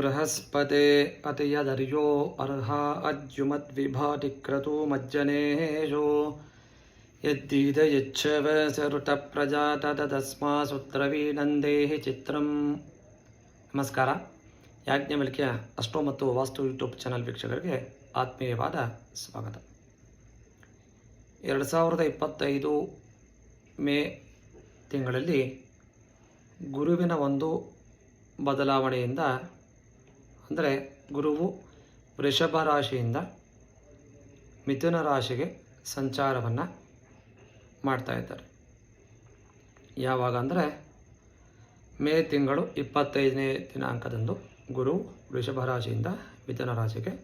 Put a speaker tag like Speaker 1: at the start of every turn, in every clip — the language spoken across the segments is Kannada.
Speaker 1: ಬೃಹಸ್ಪತೆ ಅತಿಯದರ್ಯೋ ಅರ್ಹ ಅದ್ಯುಮದ್ವಿಭಾತಿ ಕ್ರತು ಮಜ್ಜನೇಶೋ ಯದ್ದೀದ ಯಚ್ಛವ ಸರುತ ಪ್ರಜಾತ ತಸ್ಮಾ ಸುತ್ರವೀನಂದೇಹಿ ಚಿತ್ರಂ. ನಮಸ್ಕಾರ. ಯಾಜ್ಞವಲ್ಕ್ಯ ಅಷ್ಟೋ ಮತ್ತು ವಾಸ್ತು ಯೂಟ್ಯೂಬ್ ಚಾನಲ್ ವೀಕ್ಷಕರಿಗೆ ಆತ್ಮೀಯವಾದ ಸ್ವಾಗತ. 2025 ಮೇ ತಿಂಗಳಲ್ಲಿ ಗುರುವಿನ ಒಂದು ಬದಲಾವಣೆಯಿಂದ, ಅಂದರೆ ಗುರುವು ವೃಷಭ ರಾಶಿಯಿಂದ ಮಿಥುನ ರಾಶಿಗೆ ಸಂಚಾರವನ್ನು ಮಾಡ್ತಾ ಇದ್ದಾರೆ. ಯಾವಾಗ ಅಂದರೆ ಮೇ ತಿಂಗಳು 25ನೇ ದಿನಾಂಕದಂದು ಗುರು ವೃಷಭ ರಾಶಿಯಿಂದ ಮಿಥುನ ರಾಶಿಗೆ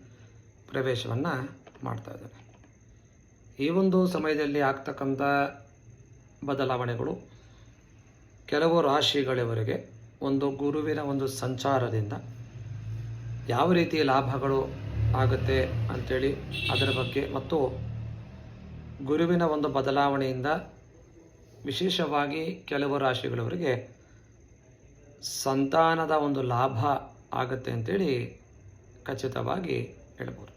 Speaker 1: ಪ್ರವೇಶವನ್ನು ಮಾಡ್ತಾ ಇದ್ದಾರೆ. ಈ ಒಂದು ಸಮಯದಲ್ಲಿ ಆಗ್ತಕ್ಕಂಥ ಬದಲಾವಣೆಗಳು ಕೆಲವು ರಾಶಿಗಳವರೆಗೆ ಒಂದು ಗುರುವಿನ ಒಂದು ಸಂಚಾರದಿಂದ ಯಾವ ರೀತಿ ಲಾಭಗಳು ಆಗುತ್ತೆ ಅಂಥೇಳಿ ಅದರ ಬಗ್ಗೆ, ಮತ್ತು ಗುರುವಿನ ಒಂದು ಬದಲಾವಣೆಯಿಂದ ವಿಶೇಷವಾಗಿ ಕೆಲವು ರಾಶಿಗಳವರಿಗೆ ಸಂತಾನದ ಒಂದು ಲಾಭ ಆಗುತ್ತೆ ಅಂತೇಳಿ ಖಚಿತವಾಗಿ ಹೇಳ್ಬೋದು.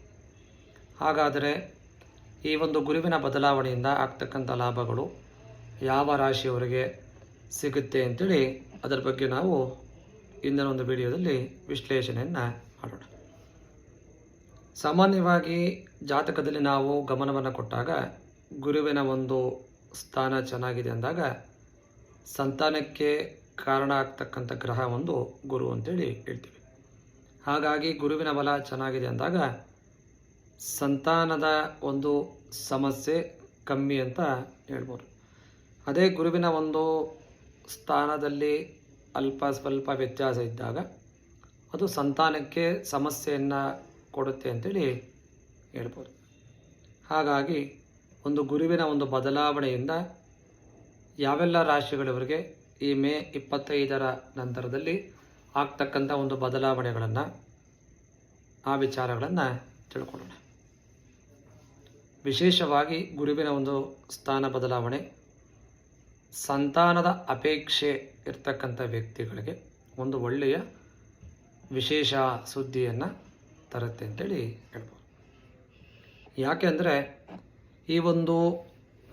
Speaker 1: ಹಾಗಾದರೆ ಈ ಒಂದು ಗುರುವಿನ ಬದಲಾವಣೆಯಿಂದ ಆಗ್ತಕ್ಕಂಥ ಲಾಭಗಳು ಯಾವ ರಾಶಿಯವರಿಗೆ ಸಿಗುತ್ತೆ ಅಂತೇಳಿ ಅದರ ಬಗ್ಗೆ ನಾವು ಇಂದಿನ ಒಂದು ವಿಡಿಯೋದಲ್ಲಿ ವಿಶ್ಲೇಷಣೆಯನ್ನು ಮಾಡೋಣ. ಸಾಮಾನ್ಯವಾಗಿ ಜಾತಕದಲ್ಲಿ ನಾವು ಗಮನವನ್ನು ಕೊಟ್ಟಾಗ ಗುರುವಿನ ಒಂದು ಸ್ಥಾನ ಚೆನ್ನಾಗಿದೆ ಅಂದಾಗ ಸಂತಾನಕ್ಕೆ ಕಾರಣ ಆಗ್ತಕ್ಕಂಥ ಗ್ರಹ ಒಂದು ಗುರು ಅಂತೇಳಿ ಹೇಳ್ತೀವಿ. ಹಾಗಾಗಿ ಗುರುವಿನ ಬಲ ಚೆನ್ನಾಗಿದೆ ಅಂದಾಗ ಸಂತಾನದ ಒಂದು ಸಮಸ್ಯೆ ಕಮ್ಮಿ ಅಂತ ಹೇಳ್ಬೋದು. ಅದೇ ಗುರುವಿನ ಒಂದು ಸ್ಥಾನದಲ್ಲಿ ಅಲ್ಪ ಸ್ವಲ್ಪ ವ್ಯತ್ಯಾಸ ಇದ್ದಾಗ ಅದು ಸಂತಾನಕ್ಕೆ ಸಮಸ್ಯೆಯನ್ನು ಕೊಡುತ್ತೆ ಅಂತೇಳಿ ಹೇಳ್ಬೋದು. ಹಾಗಾಗಿ ಒಂದು ಗುರುವಿನ ಒಂದು ಬದಲಾವಣೆಯಿಂದ ಯಾವೆಲ್ಲ ರಾಶಿಗಳವರಿಗೆ ಈ ಮೇ 25ರ ನಂತರದಲ್ಲಿ ಆಗ್ತಕ್ಕಂಥ ಒಂದು ಬದಲಾವಣೆಗಳನ್ನು, ಆ ವಿಚಾರಗಳನ್ನು ತಿಳ್ಕೊಳ್ಳೋಣ. ವಿಶೇಷವಾಗಿ ಗುರುವಿನ ಒಂದು ಸ್ಥಾನ ಬದಲಾವಣೆ ಸಂತಾನದ ಅಪೇಕ್ಷೆ ಇರ್ತಕ್ಕಂಥ ವ್ಯಕ್ತಿಗಳಿಗೆ ಒಂದು ಒಳ್ಳೆಯ ವಿಶೇಷ ಸುದ್ದಿಯನ್ನು ತರುತ್ತೆ ಅಂತೇಳಿ ಹೇಳ್ಬೋದು. ಯಾಕೆಂದರೆ ಈ ಒಂದು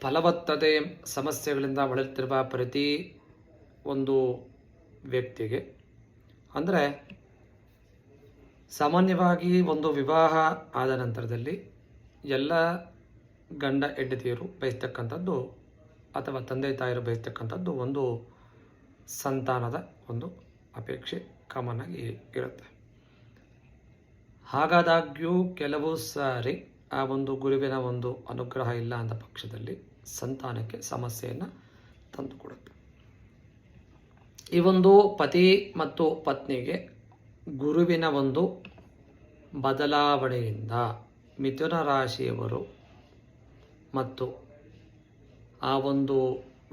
Speaker 1: ಫಲವತ್ತತೆ ಸಮಸ್ಯೆಗಳಿಂದ ಬಳಲುತ್ತಿರುವ ಪ್ರತಿ ಒಂದು ವ್ಯಕ್ತಿಗೆ, ಅಂದರೆ ಸಾಮಾನ್ಯವಾಗಿ ಒಂದು ವಿವಾಹ ಆದ ನಂತರದಲ್ಲಿ ಎಲ್ಲ ಗಂಡ ಹೆಂಡತಿಯರು ಬಯಸ್ತಕ್ಕಂಥದ್ದು ಅಥವಾ ತಂದೆ ತಾಯಿರು ಬಯಸ್ತಕ್ಕಂಥದ್ದು ಒಂದು ಸಂತಾನದ ಒಂದು ಅಪೇಕ್ಷೆ ಕಾಮನ್ ಆಗಿ ಇರುತ್ತೆ. ಹಾಗಾದಾಗ್ಯೂ ಕೆಲವು ಸಾರಿ ಆ ಒಂದು ಗುರುವಿನ ಒಂದು ಅನುಗ್ರಹ ಇಲ್ಲ ಅಂದ ಪಕ್ಷದಲ್ಲಿ ಸಂತಾನಕ್ಕೆ ಸಮಸ್ಯೆಯನ್ನು ತಂದುಕೊಡುತ್ತೆ. ಈ ಒಂದು ಪತಿ ಮತ್ತು ಪತ್ನಿಗೆ ಗುರುವಿನ ಒಂದು ಬದಲಾವಣೆಯಿಂದ ಮಿಥುನ ರಾಶಿಯವರು ಮತ್ತು ಆ ಒಂದು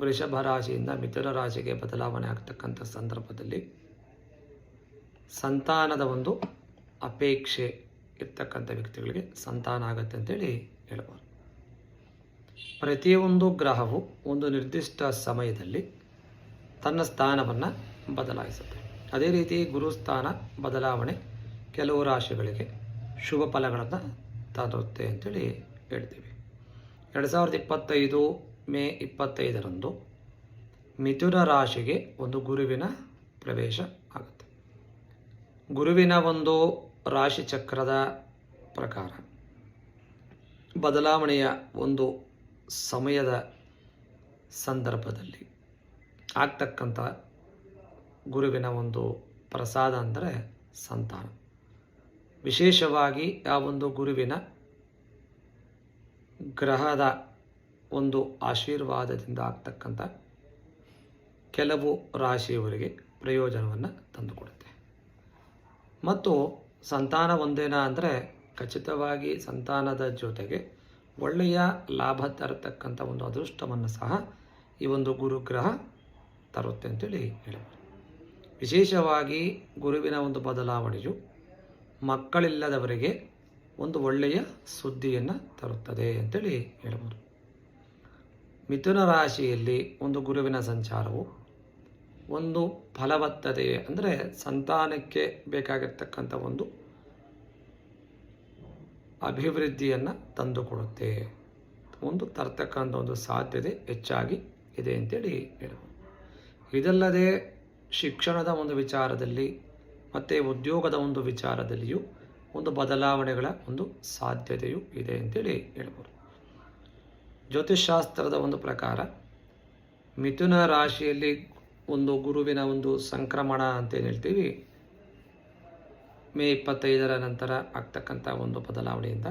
Speaker 1: ವೃಷಭ ರಾಶಿಯಿಂದ ಮಿಥುನ ರಾಶಿಗೆ ಬದಲಾವಣೆ ಆಗ್ತಕ್ಕಂಥ ಸಂದರ್ಭದಲ್ಲಿ ಸಂತಾನದ ಒಂದು ಅಪೇಕ್ಷೆ ಇರ್ತಕ್ಕಂಥ ವ್ಯಕ್ತಿಗಳಿಗೆ ಸಂತಾನ ಆಗುತ್ತೆ ಅಂತೇಳಿ ಹೇಳ್ಬೋದು. ಪ್ರತಿಯೊಂದು ಗ್ರಹವು ಒಂದು ನಿರ್ದಿಷ್ಟ ಸಮಯದಲ್ಲಿ ತನ್ನ ಸ್ಥಾನವನ್ನು ಬದಲಾಯಿಸುತ್ತೆ. ಅದೇ ರೀತಿ ಗುರುಸ್ಥಾನ ಬದಲಾವಣೆ ಕೆಲವು ರಾಶಿಗಳಿಗೆ ಶುಭ ಫಲಗಳನ್ನು ತರುತ್ತೆ ಅಂತೇಳಿ ಹೇಳ್ತೀವಿ. 2025 ಮೇ 25ರಂದು ಮಿಥುನ ರಾಶಿಗೆ ಒಂದು ಗುರುವಿನ ಪ್ರವೇಶ ಆಗುತ್ತೆ. ಗುರುವಿನ ಒಂದು ರಾಶಿ ಚಕ್ರದ ಪ್ರಕಾರ ಬದಲಾವಣೆಯ ಒಂದು ಸಮಯದ ಸಂದರ್ಭದಲ್ಲಿ ಆಗ್ತಕ್ಕಂಥ ಗುರುವಿನ ಒಂದು ಪ್ರಸಾದ ಅಂದರೆ ಸಂತಾನ. ವಿಶೇಷವಾಗಿ ಆ ಒಂದು ಗುರುವಿನ ಗ್ರಹದ ಒಂದು ಆಶೀರ್ವಾದದಿಂದ ಆಗ್ತಕ್ಕಂಥ ಕೆಲವು ರಾಶಿಯವರಿಗೆ ಪ್ರಯೋಜನವನ್ನು ತಂದುಕೊಡುತ್ತೆ. ಮತ್ತು ಸಂತಾನ ಒಂದೇನಾ ಅಂದರೆ ಖಚಿತವಾಗಿ ಸಂತಾನದ ಜೊತೆಗೆ ಒಳ್ಳೆಯ ಲಾಭ ತರತಕ್ಕಂಥ ಒಂದು ಅದೃಷ್ಟವನ್ನು ಸಹ ಈ ಒಂದು ಗುರುಗ್ರಹ ತರುತ್ತೆ ಅಂತೇಳಿ ಹೇಳ್ಬೋದು. ವಿಶೇಷವಾಗಿ ಗುರುವಿನ ಒಂದು ಬದಲಾವಣೆಯು ಮಕ್ಕಳಿಲ್ಲದವರಿಗೆ ಒಂದು ಒಳ್ಳೆಯ ಸುದ್ದಿಯನ್ನು ತರುತ್ತದೆ ಅಂತೇಳಿ ಹೇಳ್ಬೋದು. ಮಿಥುನ ರಾಶಿಯಲ್ಲಿ ಒಂದು ಗುರುವಿನ ಸಂಚಾರವು ಒಂದು ಫಲವತ್ತತೆ ಅಂದರೆ ಸಂತಾನಕ್ಕೆ ಬೇಕಾಗಿರ್ತಕ್ಕಂಥ ಒಂದು ಅಭಿವೃದ್ಧಿಯನ್ನು ತಂದುಕೊಡುತ್ತೆ, ಒಂದು ತರ್ತಕ್ಕಂಥ ಒಂದು ಸಾಧ್ಯತೆ ಹೆಚ್ಚಾಗಿ ಇದೆ ಅಂತೇಳಿ ಹೇಳ್ಬೋದು. ಇದಲ್ಲದೆ ಶಿಕ್ಷಣದ ಒಂದು ವಿಚಾರದಲ್ಲಿ ಮತ್ತು ಉದ್ಯೋಗದ ಒಂದು ವಿಚಾರದಲ್ಲಿಯೂ ಒಂದು ಬದಲಾವಣೆಗಳ ಒಂದು ಸಾಧ್ಯತೆಯೂ ಇದೆ ಅಂತೇಳಿ ಹೇಳ್ಬೋದು. ಜ್ಯೋತಿಷ್ಶಾಸ್ತ್ರದ ಒಂದು ಪ್ರಕಾರ ಮಿಥುನ ರಾಶಿಯಲ್ಲಿ ಒಂದು ಗುರುವಿನ ಒಂದು ಸಂಕ್ರಮಣ ಅಂತೇನು ಹೇಳ್ತೀವಿ, ಮೇ 25ರ ನಂತರ ಆಗ್ತಕ್ಕಂಥ ಒಂದು ಬದಲಾವಣೆಯಿಂದ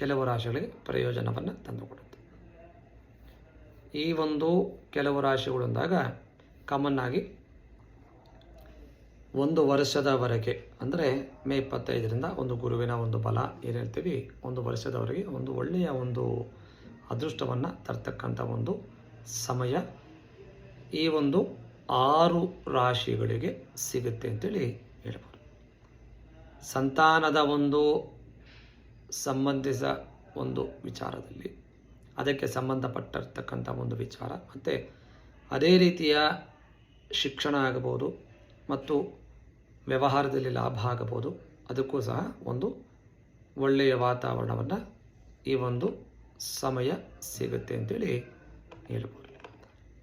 Speaker 1: ಕೆಲವು ರಾಶಿಗಳಿಗೆ ಪ್ರಯೋಜನವನ್ನು ತಂದುಕೊಡುತ್ತೆ. ಈ ಒಂದು ಕೆಲವು ರಾಶಿಗಳು ಅಂದಾಗ ಕಾಮನ್ ಆಗಿ ಒಂದು ವರ್ಷದವರೆಗೆ ಅಂದರೆ ಮೇ 25ರಿಂದ ಒಂದು ಗುರುವಿನ ಒಂದು ಬಲ ಏನು ಹೇಳ್ತೀವಿ, ಒಂದು ವರ್ಷದವರೆಗೆ ಒಂದು ಒಳ್ಳೆಯ ಒಂದು ಅದೃಷ್ಟವನ್ನು ತರ್ತಕ್ಕಂಥ ಒಂದು ಸಮಯ ಈ ಒಂದು 6 ರಾಶಿಗಳಿಗೆ ಸಿಗುತ್ತೆ ಅಂತೇಳಿ ಹೇಳ್ಬೋದು. ಸಂತಾನದ ಒಂದು ಸಂಬಂಧಿಸಿದ ಒಂದು ವಿಚಾರದಲ್ಲಿ ಅದಕ್ಕೆ ಸಂಬಂಧಪಟ್ಟಿರ್ತಕ್ಕಂಥ ಒಂದು ವಿಚಾರ ಮತ್ತು ಅದೇ ರೀತಿಯ ಶಿಕ್ಷಣ ಆಗಬಹುದು ಮತ್ತು ವ್ಯವಹಾರದಲ್ಲಿ ಲಾಭ ಆಗಬಹುದು, ಅದಕ್ಕೂ ಸಹ ಒಂದು ಒಳ್ಳೆಯ ವಾತಾವರಣವನ್ನು ಈ ಒಂದು ಸಮಯ ಸಿಗುತ್ತೆ ಅಂತೇಳಿ ಹೇಳ್ಬೋದು.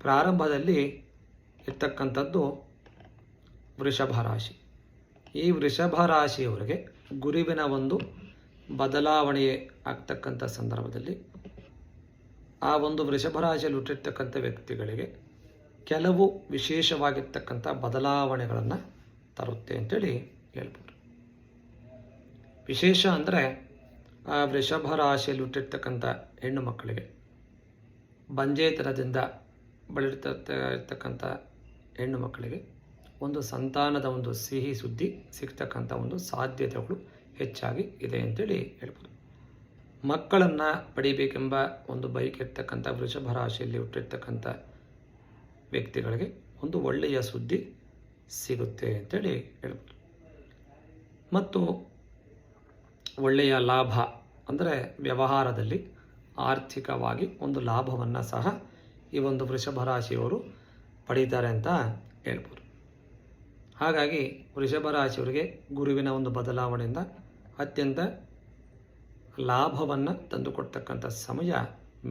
Speaker 1: ಪ್ರಾರಂಭದಲ್ಲಿ ಇರ್ತಕ್ಕಂಥದ್ದು ವೃಷಭ ರಾಶಿ. ಈ ವೃಷಭ ರಾಶಿಯವರಿಗೆ ಗುರುವಿನ ಒಂದು ಬದಲಾವಣೆ ಆಗ್ತಕ್ಕಂಥ ಸಂದರ್ಭದಲ್ಲಿ ಆ ಒಂದು ವೃಷಭ ರಾಶಿಯಲ್ಲಿ ಹುಟ್ಟಿರ್ತಕ್ಕಂಥ ವ್ಯಕ್ತಿಗಳಿಗೆ ಕೆಲವು ವಿಶೇಷವಾಗಿರ್ತಕ್ಕಂಥ ಬದಲಾವಣೆಗಳನ್ನು ತರುತ್ತೆ ಅಂತೇಳಿ ಹೇಳ್ಬೋದು. ವಿಶೇಷ ಅಂದರೆ ಆ ವೃಷಭ ರಾಶಿಯಲ್ಲಿ ಹುಟ್ಟಿರ್ತಕ್ಕಂಥ ಹೆಣ್ಣು ಮಕ್ಕಳಿಗೆ ಬಂಜೇತನದಿಂದ ಬಳಲಿರ್ತಕ್ಕಂಥ ಹೆಣ್ಣು ಮಕ್ಕಳಿಗೆ ಒಂದು ಸಂತಾನದ ಒಂದು ಸಿಹಿ ಸುದ್ದಿ ಸಿಗ್ತಕ್ಕಂಥ ಒಂದು ಸಾಧ್ಯತೆಗಳು ಹೆಚ್ಚಾಗಿ ಇದೆ ಅಂತೇಳಿ ಹೇಳ್ಬೋದು. ಮಕ್ಕಳನ್ನು ಪಡಿಬೇಕೆಂಬ ಒಂದು ಬೈಕ್ ಇರ್ತಕ್ಕಂಥ ವೃಷಭ ರಾಶಿಯಲ್ಲಿ ಹುಟ್ಟಿರ್ತಕ್ಕಂಥ ವ್ಯಕ್ತಿಗಳಿಗೆ ಒಂದು ಒಳ್ಳೆಯ ಸುದ್ದಿ ಸಿಗುತ್ತೆ ಅಂತೇಳಿ ಹೇಳ್ಬೋದು. ಮತ್ತು ಒಳ್ಳೆಯ ಲಾಭ ಅಂದರೆ ವ್ಯವಹಾರದಲ್ಲಿ ಆರ್ಥಿಕವಾಗಿ ಒಂದು ಲಾಭವನ್ನು ಸಹ ಈ ಒಂದು ವೃಷಭ ರಾಶಿಯವರು ಪಡೀತಾರೆ ಅಂತ ಹೇಳ್ಬೋದು. ಹಾಗಾಗಿ ವೃಷಭ ರಾಶಿಯವರಿಗೆ ಗುರುವಿನ ಒಂದು ಬದಲಾವಣೆಯಿಂದ ಅತ್ಯಂತ ಲಾಭವನ್ನು ತಂದುಕೊಡ್ತಕ್ಕಂಥ ಸಮಯ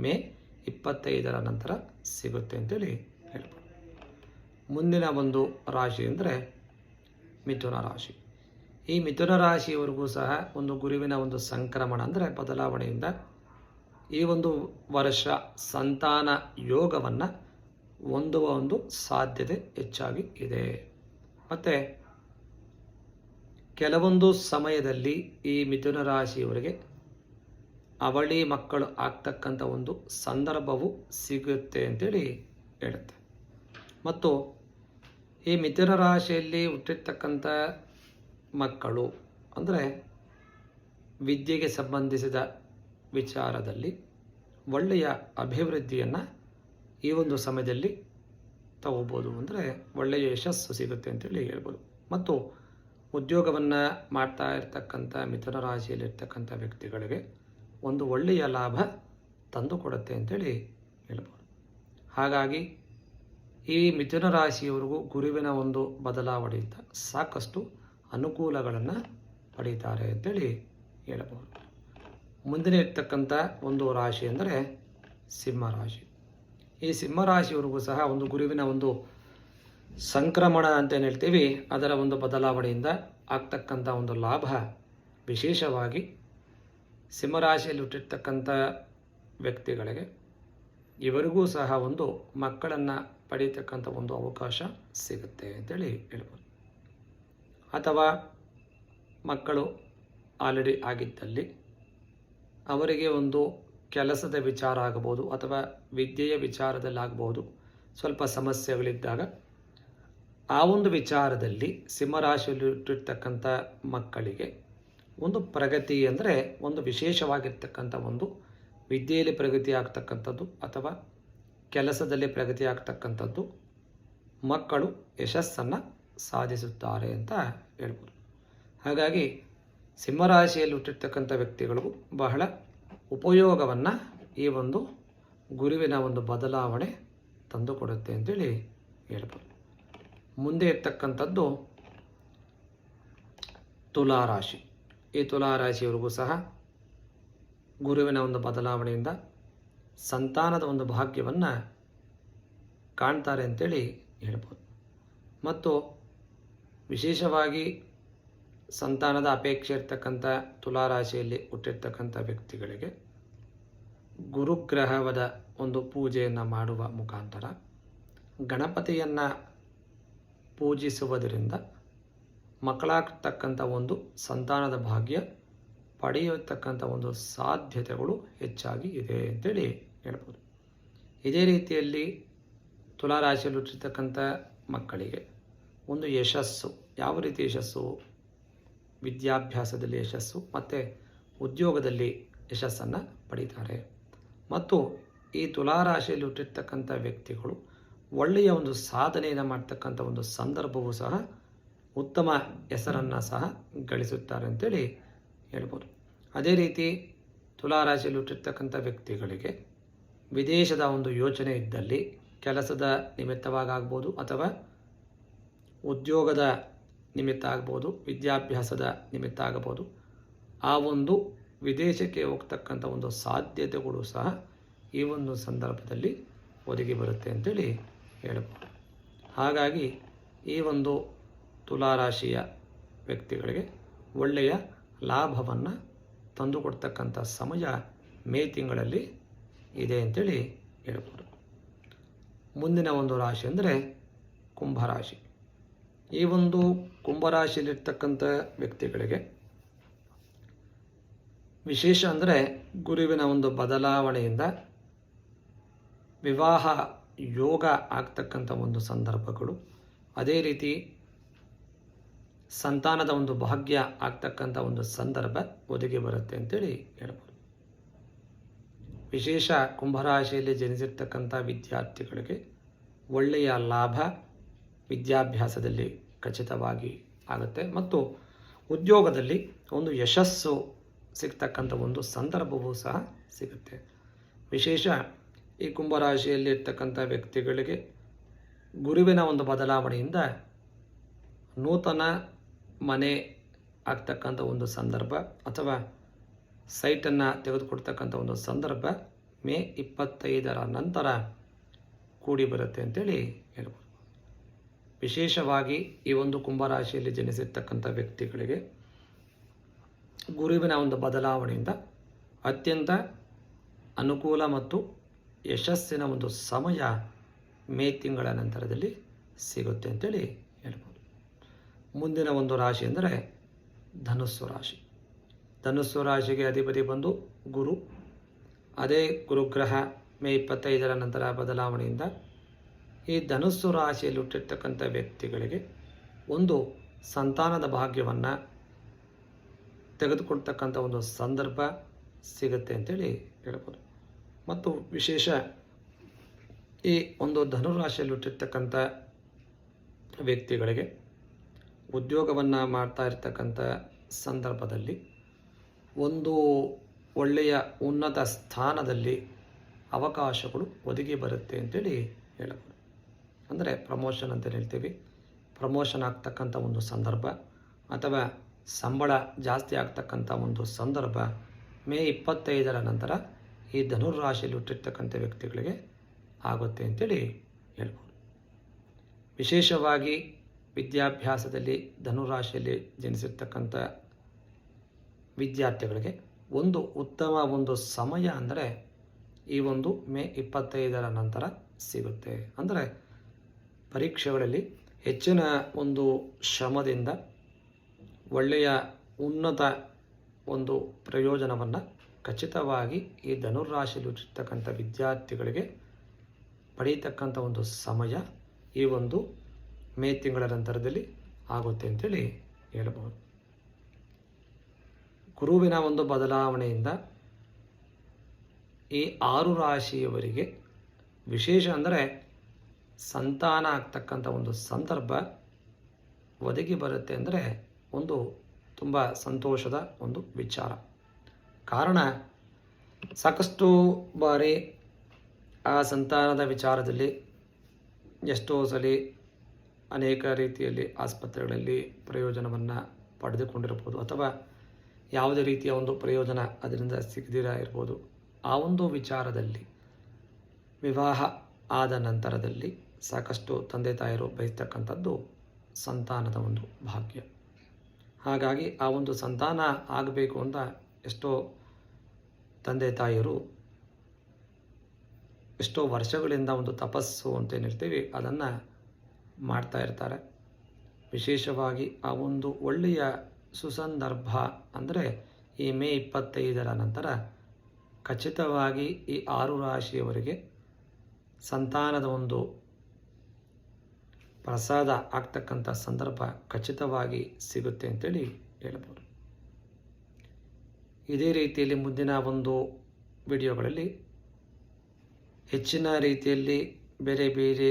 Speaker 1: ಮೇ 25ರ ನಂತರ ಸಿಗುತ್ತೆ ಅಂತೇಳಿ ಹೇಳ್ಬೋದು. ಮುಂದಿನ ಒಂದು ರಾಶಿ ಅಂದರೆ ಮಿಥುನ ರಾಶಿ. ಈ ಮಿಥುನ ರಾಶಿಯವರೆಗೂ ಸಹ ಒಂದು ಗುರುವಿನ ಒಂದು ಸಂಕ್ರಮಣ ಅಂದರೆ ಬದಲಾವಣೆಯಿಂದ ಈ ಒಂದು ವರ್ಷ ಸಂತಾನ ಯೋಗವನ್ನು ಹೊಂದುವ ಒಂದು ಸಾಧ್ಯತೆ ಹೆಚ್ಚಾಗಿ ಇದೆ. ಮತ್ತು ಕೆಲವೊಂದು ಸಮಯದಲ್ಲಿ ಈ ಮಿಥುನ ರಾಶಿಯವರಿಗೆ ಅವಳಿ ಮಕ್ಕಳು ಆಗ್ತಕ್ಕಂಥ ಒಂದು ಸಂದರ್ಭವು ಸಿಗುತ್ತೆ ಅಂತೇಳಿ ಹೇಳುತ್ತೆ. ಮತ್ತು ಈ ಮಿಥುನ ರಾಶಿಯಲ್ಲಿ ಹುಟ್ಟಿರ್ತಕ್ಕಂಥ ಮಕ್ಕಳು ಅಂದರೆ ವಿದ್ಯೆಗೆ ಸಂಬಂಧಿಸಿದ ವಿಚಾರದಲ್ಲಿ ಒಳ್ಳೆಯ ಅಭಿವೃದ್ಧಿಯನ್ನು ಈ ಒಂದು ಸಮಯದಲ್ಲಿ ತಗೋಬೋದು, ಅಂದರೆ ಒಳ್ಳೆಯ ಯಶಸ್ಸು ಸಿಗುತ್ತೆ ಅಂತೇಳಿ ಹೇಳ್ಬೋದು. ಮತ್ತು ಉದ್ಯೋಗವನ್ನು ಮಾಡ್ತಾ ಇರ್ತಕ್ಕಂಥ ಮಿಥುನ ರಾಶಿಯಲ್ಲಿರ್ತಕ್ಕಂಥ ವ್ಯಕ್ತಿಗಳಿಗೆ ಒಂದು ಒಳ್ಳೆಯ ಲಾಭ ತಂದುಕೊಡುತ್ತೆ ಅಂತೇಳಿ ಹೇಳ್ಬೋದು. ಹಾಗಾಗಿ ಈ ಮಿಥುನ ರಾಶಿಯವರೆಗೂ ಗುರುವಿನ ಒಂದು ಬದಲಾವಣೆಯಿಂದ ಸಾಕಷ್ಟು ಅನುಕೂಲಗಳನ್ನು ಪಡೀತಾರೆ ಅಂತೇಳಿ ಹೇಳಬಹುದು. ಮುಂದಿನ ಇರ್ತಕ್ಕಂಥ ಒಂದು ರಾಶಿ ಅಂದರೆ ಸಿಂಹರಾಶಿ. ಈ ಸಿಂಹರಾಶಿಯವರೆಗೂ ಸಹ ಒಂದು ಗುರುವಿನ ಒಂದು ಸಂಕ್ರಮಣ ಅಂತೇನು ಹೇಳ್ತೀವಿ, ಅದರ ಒಂದು ಬದಲಾವಣೆಯಿಂದ ಆಗ್ತಕ್ಕಂಥ ಒಂದು ಲಾಭ ವಿಶೇಷವಾಗಿ ಸಿಂಹರಾಶಿಯಲ್ಲಿ ಹುಟ್ಟಿರ್ತಕ್ಕಂಥ ವ್ಯಕ್ತಿಗಳಿಗೆ ಇವರಿಗೂ ಸಹ ಒಂದು ಮಕ್ಕಳನ್ನು ಪಡೀತಕ್ಕಂಥ ಒಂದು ಅವಕಾಶ ಸಿಗುತ್ತೆ ಅಂತೇಳಿ ಹೇಳ್ಬೋದು. ಅಥವಾ ಮಕ್ಕಳು ಆಲ್ರೆಡಿ ಆಗಿದ್ದಲ್ಲಿ ಅವರಿಗೆ ಒಂದು ಕೆಲಸದ ವಿಚಾರ ಆಗಬಹುದು ಅಥವಾ ವಿದ್ಯೆಯ ವಿಚಾರದಲ್ಲಾಗಬಹುದು ಸ್ವಲ್ಪ ಸಮಸ್ಯೆಗಳಿದ್ದಾಗ ಆ ಒಂದು ವಿಚಾರದಲ್ಲಿ ಸಿಂಹರಾಶಿಯಲ್ಲಿ ಹುಟ್ಟಿರ್ತಕ್ಕಂಥ ಮಕ್ಕಳಿಗೆ ಒಂದು ಪ್ರಗತಿ ಅಂದರೆ ಒಂದು ವಿಶೇಷವಾಗಿರ್ತಕ್ಕಂಥ ಒಂದು ವಿದ್ಯೆಯಲ್ಲಿ ಪ್ರಗತಿ ಆಗ್ತಕ್ಕಂಥದ್ದು ಅಥವಾ ಕೆಲಸದಲ್ಲಿ ಪ್ರಗತಿ ಆಗ್ತಕ್ಕಂಥದ್ದು ಮಕ್ಕಳು ಯಶಸ್ಸನ್ನು ಸಾಧಿಸುತ್ತಾರೆ ಅಂತ ಹೇಳ್ಬೋದು. ಹಾಗಾಗಿ ಸಿಂಹರಾಶಿಯಲ್ಲಿ ಹುಟ್ಟಿರ್ತಕ್ಕಂಥ ವ್ಯಕ್ತಿಗಳು ಬಹಳ ಉಪಯೋಗವನ್ನು ಈ ಒಂದು ಗುರುವಿನ ಒಂದು ಬದಲಾವಣೆ ತಂದುಕೊಡುತ್ತೆ ಅಂತೇಳಿ ಹೇಳ್ಬೋದು. ಮುಂದೆ ಇರ್ತಕ್ಕಂಥದ್ದು ತುಲಾರಾಶಿ. ಈ ತುಲಾರಾಶಿಯವರಿಗೂ ಸಹ ಗುರುವಿನ ಒಂದು ಬದಲಾವಣೆಯಿಂದ ಸಂತಾನದ ಒಂದು ಭಾಗ್ಯವನ್ನು ಕಾಣ್ತಾರೆ ಅಂತೇಳಿ ಹೇಳ್ಬೋದು. ಮತ್ತು ವಿಶೇಷವಾಗಿ ಸಂತಾನದ ಅಪೇಕ್ಷೆ ಇರ್ತಕ್ಕಂಥ ತುಲಾರಾಶಿಯಲ್ಲಿ ಹುಟ್ಟಿರ್ತಕ್ಕಂಥ ವ್ಯಕ್ತಿಗಳಿಗೆ ಗುರುಗ್ರಹದ ಒಂದು ಪೂಜೆಯನ್ನು ಮಾಡುವ ಮುಖಾಂತರ ಗಣಪತಿಯನ್ನು ಪೂಜಿಸುವುದರಿಂದ ಮಕ್ಕಳಾಗ್ತಕ್ಕಂಥ ಒಂದು ಸಂತಾನದ ಭಾಗ್ಯ ಪಡೆಯತಕ್ಕಂಥ ಒಂದು ಸಾಧ್ಯತೆಗಳು ಹೆಚ್ಚಾಗಿ ಇದೆ ಅಂತೇಳಿ ಹೇಳ್ಬೋದು. ಇದೇ ರೀತಿಯಲ್ಲಿ ತುಲಾರಾಶಿಯಲ್ಲಿ ಹುಟ್ಟಿರ್ತಕ್ಕಂಥ ಮಕ್ಕಳಿಗೆ ಒಂದು ಯಶಸ್ಸು, ಯಾವ ರೀತಿ ಯಶಸ್ಸು? ವಿದ್ಯಾಭ್ಯಾಸದಲ್ಲಿ ಯಶಸ್ಸು ಮತ್ತು ಉದ್ಯೋಗದಲ್ಲಿ ಯಶಸ್ಸನ್ನು ಪಡೀತಾರೆ. ಮತ್ತು ಈ ತುಲಾರಾಶಿಯಲ್ಲಿ ಹುಟ್ಟಿರ್ತಕ್ಕಂಥ ವ್ಯಕ್ತಿಗಳು ಒಳ್ಳೆಯ ಒಂದು ಸಾಧನೆಯನ್ನು ಮಾಡ್ತಕ್ಕಂಥ ಒಂದು ಸಂದರ್ಭವೂ ಸಹ ಉತ್ತಮ ಹೆಸರನ್ನು ಸಹ ಗಳಿಸುತ್ತಾರೆ ಅಂತೇಳಿ ಹೇಳ್ಬೋದು. ಅದೇ ರೀತಿ ತುಲಾರಾಶಿಯಲ್ಲಿ ಹುಟ್ಟಿರ್ತಕ್ಕಂಥ ವ್ಯಕ್ತಿಗಳಿಗೆ ವಿದೇಶದ ಒಂದು ಯೋಚನೆ ಇದ್ದಲ್ಲಿ ಕೆಲಸದ ನಿಮಿತ್ತವಾಗಬಹುದು ಅಥವಾ ಉದ್ಯೋಗದ ನಿಮಿತ್ತ ಆಗ್ಬೋದು, ವಿದ್ಯಾಭ್ಯಾಸದ ನಿಮಿತ್ತ ಆಗಬಹುದು, ಆ ಒಂದು ವಿದೇಶಕ್ಕೆ ಹೋಗ್ತಕ್ಕಂಥ ಒಂದು ಸಾಧ್ಯತೆಗಳು ಸಹ ಈ ಒಂದು ಸಂದರ್ಭದಲ್ಲಿ ಒದಗಿ ಬರುತ್ತೆ ಅಂತೇಳಿ ಹೇಳ್ಬೋದು. ಹಾಗಾಗಿ ಈ ಒಂದು ತುಲಾರಾಶಿಯ ವ್ಯಕ್ತಿಗಳಿಗೆ ಒಳ್ಳೆಯ ಲಾಭವನ್ನು ತಂದುಕೊಡ್ತಕ್ಕಂಥ ಸಮಯ ಮೇ ತಿಂಗಳಲ್ಲಿ ಇದೆ ಅಂತೇಳಿ ಹೇಳ್ಬೋದು. ಮುಂದಿನ ಒಂದು ರಾಶಿ ಅಂದರೆ ಕುಂಭರಾಶಿ. ಈ ಒಂದು ಕುಂಭರಾಶಿಯಲ್ಲಿರ್ತಕ್ಕಂಥ ವ್ಯಕ್ತಿಗಳಿಗೆ ವಿಶೇಷ ಅಂದರೆ ಗುರುವಿನ ಒಂದು ಬದಲಾವಣೆಯಿಂದ ವಿವಾಹ ಯೋಗ ಆಗ್ತಕ್ಕಂಥ ಒಂದು ಸಂದರ್ಭಗಳು, ಅದೇ ರೀತಿ ಸಂತಾನದ ಒಂದು ಭಾಗ್ಯ ಆಗ್ತಕ್ಕಂಥ ಒಂದು ಸಂದರ್ಭ ಒದಗಿ ಬರುತ್ತೆ ಅಂತೇಳಿ ಹೇಳ್ಬೋದು. ವಿಶೇಷ ಕುಂಭರಾಶಿಯಲ್ಲಿ ಜನಿಸಿರ್ತಕ್ಕಂಥ ವಿದ್ಯಾರ್ಥಿಗಳಿಗೆ ಒಳ್ಳೆಯ ಲಾಭ ವಿದ್ಯಾಭ್ಯಾಸದಲ್ಲಿ ಖಚಿತವಾಗಿ ಆಗುತ್ತೆ ಮತ್ತು ಉದ್ಯೋಗದಲ್ಲಿ ಒಂದು ಯಶಸ್ಸು ಸಿಗ್ತಕ್ಕಂಥ ಒಂದು ಸಂದರ್ಭವೂ ಸಹ ಸಿಗುತ್ತೆ. ವಿಶೇಷ ಈ ಕುಂಭರಾಶಿಯಲ್ಲಿ ಇರ್ತಕ್ಕಂಥ ವ್ಯಕ್ತಿಗಳಿಗೆ ಗುರುವಿನ ಒಂದು ಬದಲಾವಣೆಯಿಂದ ನೂತನ ಮನೆ ಆಗ್ತಕ್ಕಂಥ ಒಂದು ಸಂದರ್ಭ ಅಥವಾ ಸೈಟನ್ನು ತೆಗೆದುಕೊಡ್ತಕ್ಕಂಥ ಒಂದು ಸಂದರ್ಭ ಮೇ 25ರ ನಂತರ ಕೂಡಿ ಬರುತ್ತೆ ಅಂತೇಳಿ ಹೇಳ್ಬೋದು. ವಿಶೇಷವಾಗಿ ಈ ಒಂದು ಕುಂಭರಾಶಿಯಲ್ಲಿ ಜನಿಸಿರ್ತಕ್ಕಂಥ ವ್ಯಕ್ತಿಗಳಿಗೆ ಗುರುವಿನ ಒಂದು ಬದಲಾವಣೆಯಿಂದ ಅತ್ಯಂತ ಅನುಕೂಲ ಮತ್ತು ಯಶಸ್ಸಿನ ಒಂದು ಸಮಯ ಮೇ ತಿಂಗಳ ನಂತರದಲ್ಲಿ ಸಿಗುತ್ತೆ ಅಂತೇಳಿ ಹೇಳ್ಬೋದು. ಮುಂದಿನ ಒಂದು ರಾಶಿ ಅಂದರೆ ಧನುಸ್ಸು ರಾಶಿ. ಧನುಸ್ಸು ರಾಶಿಗೆ ಅಧಿಪತಿ ಬಂದು ಗುರು. ಅದೇ ಗುರುಗ್ರಹ ಮೇ 25ರ ನಂತರ ಬದಲಾವಣೆಯಿಂದ ಈ ಧನುಸ್ಸು ರಾಶಿಯಲ್ಲಿ ಹುಟ್ಟಿರ್ತಕ್ಕಂಥ ವ್ಯಕ್ತಿಗಳಿಗೆ ಒಂದು ಸಂತಾನದ ಭಾಗ್ಯವನ್ನು ತೆಗೆದುಕೊಳ್ತಕ್ಕಂಥ ಒಂದು ಸಂದರ್ಭ ಸಿಗುತ್ತೆ ಅಂತೇಳಿ ಹೇಳ್ಬೋದು. ಮತ್ತು ವಿಶೇಷ ಈ ಒಂದು ಧನುರಾಶಿಯಲ್ಲಿ ಹುಟ್ಟಿರ್ತಕ್ಕಂಥ ವ್ಯಕ್ತಿಗಳಿಗೆ ಉದ್ಯೋಗವನ್ನು ಮಾಡ್ತಾ ಇರ್ತಕ್ಕಂಥ ಸಂದರ್ಭದಲ್ಲಿ ಒಂದು ಒಳ್ಳೆಯ ಉನ್ನತ ಸ್ಥಾನದಲ್ಲಿ ಅವಕಾಶಗಳು ಒದಗಿ ಬರುತ್ತೆ ಅಂತೇಳಿ ಹೇಳ್ಬೋದು. ಅಂದರೆ ಪ್ರಮೋಷನ್ ಅಂತ ಹೇಳ್ತೀವಿ, ಪ್ರಮೋಷನ್ ಆಗ್ತಕ್ಕಂಥ ಒಂದು ಸಂದರ್ಭ ಅಥವಾ ಸಂಬಳ ಜಾಸ್ತಿ ಆಗ್ತಕ್ಕಂಥ ಒಂದು ಸಂದರ್ಭ ಮೇ 25ರ ನಂತರ ಈ ಧನುರಾಶಿಯಲ್ಲಿ ಹುಟ್ಟಿರ್ತಕ್ಕಂಥ ವ್ಯಕ್ತಿಗಳಿಗೆ ಆಗುತ್ತೆ ಅಂತೇಳಿ ಹೇಳ್ಬೋದು. ವಿಶೇಷವಾಗಿ ವಿದ್ಯಾಭ್ಯಾಸದಲ್ಲಿ ಧನುರಾಶಿಯಲ್ಲಿ ಜನಿಸಿರ್ತಕ್ಕಂಥ ವಿದ್ಯಾರ್ಥಿಗಳಿಗೆ ಒಂದು ಉತ್ತಮ ಒಂದು ಸಮಯ ಅಂದರೆ ಈ ಒಂದು ಮೇ 25ರ ನಂತರ ಸಿಗುತ್ತೆ. ಅಂದರೆ ಪರೀಕ್ಷೆಗಳಲ್ಲಿ ಹೆಚ್ಚಿನ ಒಂದು ಶ್ರಮದಿಂದ ಒಳ್ಳೆಯ ಉನ್ನತ ಒಂದು ಪ್ರಯೋಜನವನ್ನು ಖಚಿತವಾಗಿ ಈ ಧನುರಾಶಿಯಲ್ಲಿ ಹುಟ್ಟಿರ್ತಕ್ಕಂಥ ವಿದ್ಯಾರ್ಥಿಗಳಿಗೆ ಪಡೆಯತಕ್ಕಂಥ ಒಂದು ಸಮಯ ಈ ಒಂದು ಮೇ ತಿಂಗಳ ನಂತರದಲ್ಲಿ ಆಗುತ್ತೆ ಅಂತೇಳಿ ಹೇಳಬಹುದು. ಗುರುವಿನ ಒಂದು ಬದಲಾವಣೆಯಿಂದ ಈ 6 ರಾಶಿಯವರಿಗೆ ವಿಶೇಷ ಅಂದರೆ ಸಂತಾನ ಆಗ್ತಕ್ಕಂಥ ಒಂದು ಸಂದರ್ಭ ಒದಗಿ ಬರುತ್ತೆ ಅಂದರೆ ಒಂದು ತುಂಬ ಸಂತೋಷದ ಒಂದು ವಿಚಾರ. ಕಾರಣ ಸಾಕಷ್ಟು ಬಾರಿ ಆ ಸಂತಾನದ ವಿಚಾರದಲ್ಲಿ ಎಷ್ಟೋ ಸಲ ಅನೇಕ ರೀತಿಯಲ್ಲಿ ಆಸ್ಪತ್ರೆಗಳಲ್ಲಿ ಪ್ರಯೋಜನವನ್ನು ಪಡೆದುಕೊಂಡಿರ್ಬೋದು, ಅಥವಾ ಯಾವುದೇ ರೀತಿಯ ಒಂದು ಪ್ರಯೋಜನ ಅದರಿಂದ ಸಿಗದಿರ ಇರ್ಬೋದು. ಆ ಒಂದು ವಿಚಾರದಲ್ಲಿ ವಿವಾಹ ಆದ ನಂತರದಲ್ಲಿ ಸಾಕಷ್ಟು ತಂದೆ ತಾಯರು ಬಯಸ್ತಕ್ಕಂಥದ್ದು ಸಂತಾನದ ಒಂದು ಭಾಗ್ಯ. ಹಾಗಾಗಿ ಆ ಒಂದು ಸಂತಾನ ಆಗಬೇಕು ಅಂತ ಎಷ್ಟೋ ತಂದೆ ತಾಯಿಯರು ಎಷ್ಟೋ ವರ್ಷಗಳಿಂದ ಒಂದು ತಪಸ್ಸು ಅಂತ ಹೇಳ್ತೀವಿ, ಅದನ್ನು ಮಾಡ್ತಾ ಇರ್ತಾರೆ. ವಿಶೇಷವಾಗಿ ಆ ಒಂದು ಒಳ್ಳೆಯ ಸುಸಂದರ್ಭ ಅಂದರೆ ಈ ಮೇ 25ರ ನಂತರ ಖಚಿತವಾಗಿ ಈ 6 ರಾಶಿಯವರಿಗೆ ಸಂತಾನದ ಒಂದು ಪ್ರಸಾದ ಆಗ್ತಕ್ಕಂಥ ಸಂದರ್ಭ ಖಚಿತವಾಗಿ ಸಿಗುತ್ತೆ ಅಂತೇಳಿ ಹೇಳ್ಬೋದು. ಇದೇ ರೀತಿಯಲ್ಲಿ ಮುಂದಿನ ಒಂದು ವಿಡಿಯೋಗಳಲ್ಲಿ ಹೆಚ್ಚಿನ ರೀತಿಯಲ್ಲಿ ಬೇರೆ ಬೇರೆ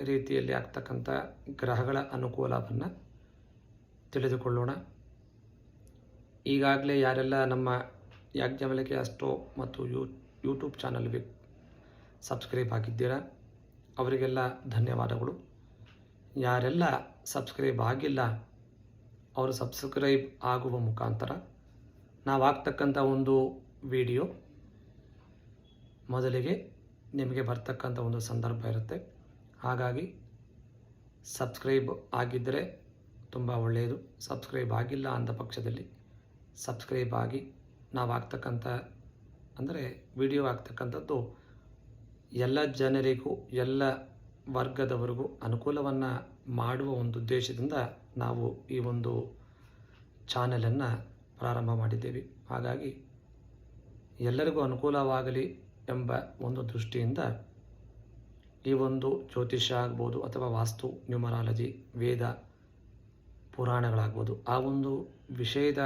Speaker 1: ರೀತಿಯಲ್ಲಿ ಆಗ್ತಕ್ಕಂಥ ಗ್ರಹಗಳ ಅನುಕೂಲವನ್ನು ತಿಳಿದುಕೊಳ್ಳೋಣ. ಈಗಾಗಲೇ ಯಾರೆಲ್ಲ ನಮ್ಮ ಯಾಜ್ಞವಲ್ಕ್ಯ ಅಸ್ಟ್ರೋ ಮತ್ತು ಯೂಟ್ಯೂಬ್ ಚಾನಲ್ಗೆ ಸಬ್ಸ್ಕ್ರೈಬ್ ಆಗಿದ್ದೀರಾ ಅವರಿಗೆಲ್ಲ ಧನ್ಯವಾದಗಳು. ಯಾರೆಲ್ಲ ಸಬ್ಸ್ಕ್ರೈಬ್ ಆಗಿಲ್ಲ ಅವರು ಸಬ್ಸ್ಕ್ರೈಬ್ ಆಗುವ ಮುಖಾಂತರ ನಾವು ಆಗ್ತಕ್ಕಂಥ ಒಂದು ವಿಡಿಯೋ ಮೊದಲಿಗೆ ನಿಮಗೆ ಬರ್ತಕ್ಕಂಥ ಒಂದು ಸಂದರ್ಭ ಇರುತ್ತೆ. ಹಾಗಾಗಿ ಸಬ್ಸ್ಕ್ರೈಬ್ ಆಗಿದ್ದರೆ ತುಂಬ ಒಳ್ಳೆಯದು. ಸಬ್ಸ್ಕ್ರೈಬ್ ಆಗಿಲ್ಲ ಅಂದ ಪಕ್ಷದಲ್ಲಿ ಸಬ್ಸ್ಕ್ರೈಬ್ ಆಗಿ ನಾವು ಆಗ್ತಕ್ಕಂಥ ಅಂದರೆ ವಿಡಿಯೋ ಆಗ್ತಕ್ಕಂಥದ್ದು ಎಲ್ಲ ಜನರಿಗೂ ಎಲ್ಲ ವರ್ಗದವರಿಗೂ ಅನುಕೂಲವನ್ನು ಮಾಡುವ ಒಂದು ಉದ್ದೇಶದಿಂದ ನಾವು ಈ ಒಂದು ಚಾನಲನ್ನು ಪ್ರಾರಂಭ ಮಾಡಿದ್ದೇವೆ. ಹಾಗಾಗಿ ಎಲ್ಲರಿಗೂ ಅನುಕೂಲವಾಗಲಿ ಎಂಬ ಒಂದು ದೃಷ್ಟಿಯಿಂದ ಈ ಒಂದು ಜ್ಯೋತಿಷ್ಯ ಆಗ್ಬೋದು, ಅಥವಾ ವಾಸ್ತು, ನ್ಯೂಮರಾಲಜಿ, ವೇದ, ಪುರಾಣಗಳಾಗ್ಬೋದು, ಆ ಒಂದು ವಿಷಯದ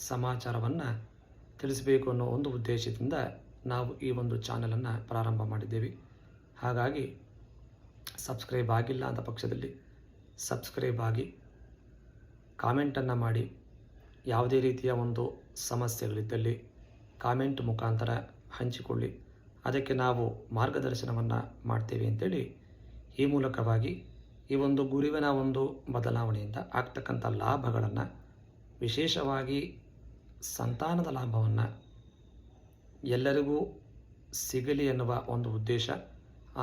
Speaker 1: ಸಮಾಚಾರವನ್ನು ತಿಳಿಸಬೇಕು ಅನ್ನೋ ಒಂದು ಉದ್ದೇಶದಿಂದ ನಾವು ಈ ಒಂದು ಚಾನಲನ್ನು ಪ್ರಾರಂಭ ಮಾಡಿದ್ದೇವೆ. ಹಾಗಾಗಿ ಸಬ್ಸ್ಕ್ರೈಬ್ ಆಗಿಲ್ಲ ಅಂತ ಪಕ್ಷದಲ್ಲಿ ಸಬ್ಸ್ಕ್ರೈಬ್ ಆಗಿ, ಕಾಮೆಂಟನ್ನು ಮಾಡಿ, ಯಾವುದೇ ರೀತಿಯ ಒಂದು ಸಮಸ್ಯೆಗಳಿದ್ದಲ್ಲಿ ಕಾಮೆಂಟ್ ಮುಖಾಂತರ ಹಂಚಿಕೊಳ್ಳಿ, ಅದಕ್ಕೆ ನಾವು ಮಾರ್ಗದರ್ಶನವನ್ನು ಮಾಡ್ತೇವೆ ಅಂತೇಳಿ ಈ ಮೂಲಕವಾಗಿ ಈ ಒಂದು ಗುರುವಿನ ಒಂದು ಬದಲಾವಣೆಯಿಂದ ಆಗ್ತಕ್ಕಂಥ ಲಾಭಗಳನ್ನು, ವಿಶೇಷವಾಗಿ ಸಂತಾನದ ಲಾಭವನ್ನು ಎಲ್ಲರಿಗೂ ಸಿಗಲಿ ಎನ್ನುವ ಒಂದು ಉದ್ದೇಶ,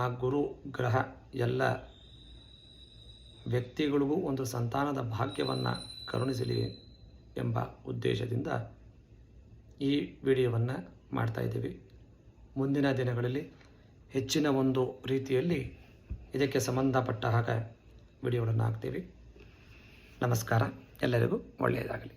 Speaker 1: ಆ ಗುರು ಗ್ರಹ ಎಲ್ಲ ವ್ಯಕ್ತಿಗಳಿಗೂ ಒಂದು ಸಂತಾನದ ಭಾಗ್ಯವನ್ನು ಕರುಣಿಸಲಿ ಎಂಬ ಉದ್ದೇಶದಿಂದ ಈ ವಿಡಿಯೋವನ್ನು ಮಾಡ್ತಾಯಿದ್ದೀವಿ. ಮುಂದಿನ ದಿನಗಳಲ್ಲಿ ಹೆಚ್ಚಿನ ಒಂದು ರೀತಿಯಲ್ಲಿ ಇದಕ್ಕೆ ಸಂಬಂಧಪಟ್ಟ ಹಾಗೆ ವಿಡಿಯೋಗಳನ್ನು ಹಾಕ್ತೀವಿ. ನಮಸ್ಕಾರ, ಎಲ್ಲರಿಗೂ ಒಳ್ಳೆಯದಾಗಲಿ.